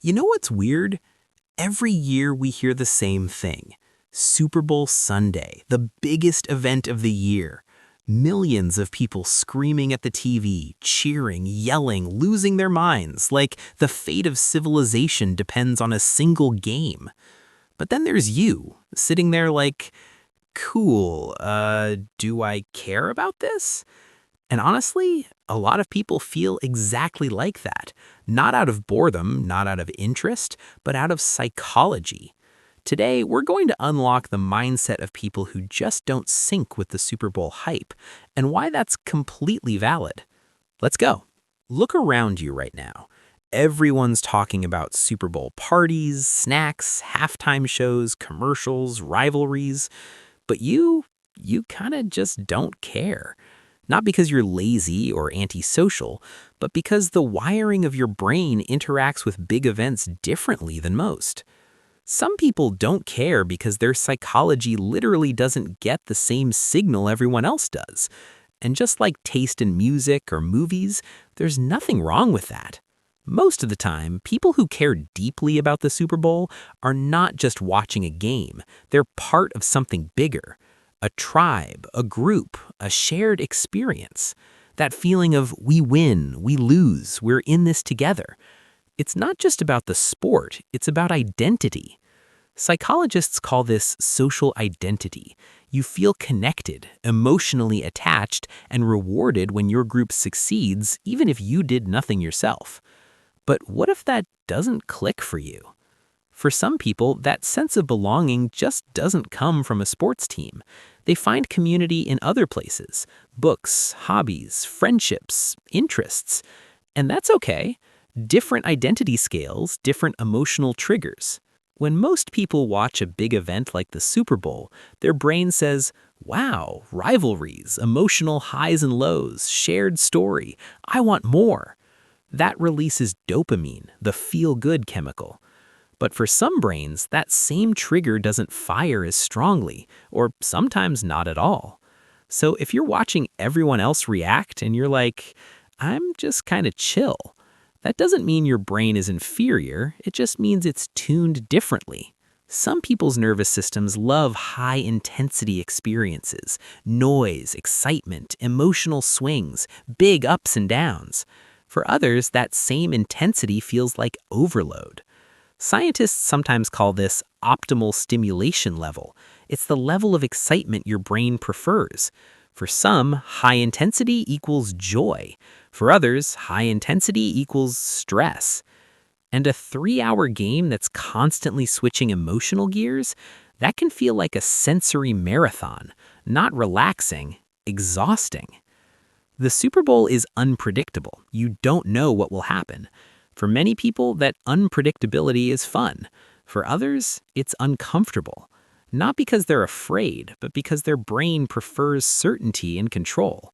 You know what's weird? Every year we hear the same thing. Super Bowl Sunday, the biggest event of the year. Millions of people screaming at the TV, cheering, yelling, losing their minds, like the fate of civilization depends on a single game. But then there's you, sitting there like, cool, do I care about this? And honestly, a lot of people feel exactly like that. Not out of boredom, not out of interest, but out of psychology. Today, we're going to unlock the mindset of people who just don't sync with the Super Bowl hype, and why that's completely valid. Let's go. Look around you right now. Everyone's talking about Super Bowl parties, snacks, halftime shows, commercials, rivalries, but you kind of just don't care. Not because you're lazy or antisocial, but because the wiring of your brain interacts with big events differently than most. Some people don't care because their psychology literally doesn't get the same signal everyone else does. And just like taste in music or movies, there's nothing wrong with that. Most of the time, people who care deeply about the Super Bowl are not just watching a game, they're part of something bigger. A tribe, a group, a shared experience. That feeling of we win, we lose, we're in this together. It's not just about the sport, it's about identity. Psychologists call this social identity. You feel connected, emotionally attached, and rewarded when your group succeeds, even if you did nothing yourself. But what if that doesn't click for you? For some people, that sense of belonging just doesn't come from a sports team. They find community in other places: books, hobbies, friendships, interests. And that's okay. Different identity scales, different emotional triggers. When most people watch a big event like the Super Bowl, their brain says, wow, rivalries, emotional highs and lows, shared story, I want more. That releases dopamine, the feel-good chemical. But for some brains, that same trigger doesn't fire as strongly, or sometimes not at all. So if you're watching everyone else react and you're like, I'm just kind of chill, that doesn't mean your brain is inferior, it just means it's tuned differently. Some people's nervous systems love high-intensity experiences, noise, excitement, emotional swings, big ups and downs. For others, that same intensity feels like overload. Scientists sometimes call this optimal stimulation level. It's the level of excitement your brain prefers. For some, high intensity equals joy. For others, high intensity equals stress. And a 3-hour game that's constantly switching emotional gears, that can feel like a sensory marathon, not relaxing, exhausting. The Super Bowl is unpredictable. You don't know what will happen. For many people, that unpredictability is fun. For others, it's uncomfortable. Not because they're afraid, but because their brain prefers certainty and control.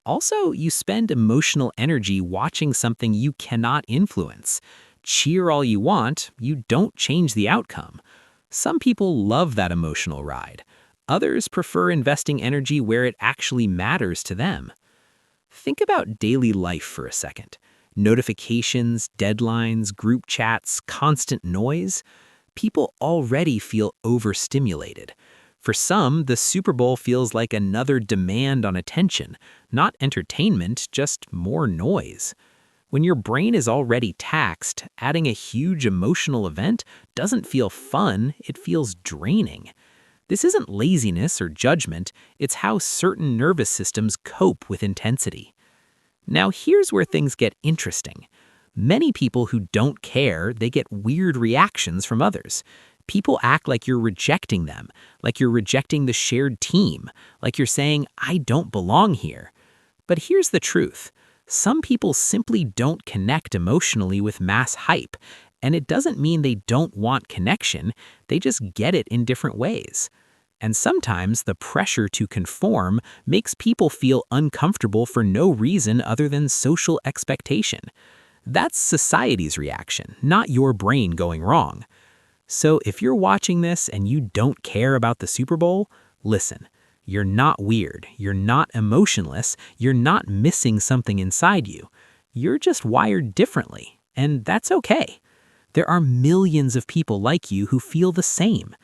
Also, you spend emotional energy watching something you cannot influence. Cheer all you want, you don't change the outcome. Some people love that emotional ride. Others prefer investing energy where it actually matters to them. Think about daily life for a second. Notifications, deadlines, group chats, constant noise. People already feel overstimulated. For some, the Super Bowl feels like another demand on attention, not entertainment, just more noise. When your brain is already taxed, adding a huge emotional event doesn't feel fun, it feels draining. This isn't laziness or judgment, it's how certain nervous systems cope with intensity. Now here's where things get interesting. Many people who don't care, they get weird reactions from others. People act like you're rejecting them, like you're rejecting the shared team, like you're saying, I don't belong here. But here's the truth. Some people simply don't connect emotionally with mass hype, and it doesn't mean they don't want connection, they just get it in different ways. And sometimes the pressure to conform makes people feel uncomfortable for no reason other than social expectation. That's society's reaction, not your brain going wrong. So if you're watching this and you don't care about the Super Bowl, listen, you're not weird, you're not emotionless, you're not missing something inside you. You're just wired differently, and that's okay. There are millions of people like you who feel the same.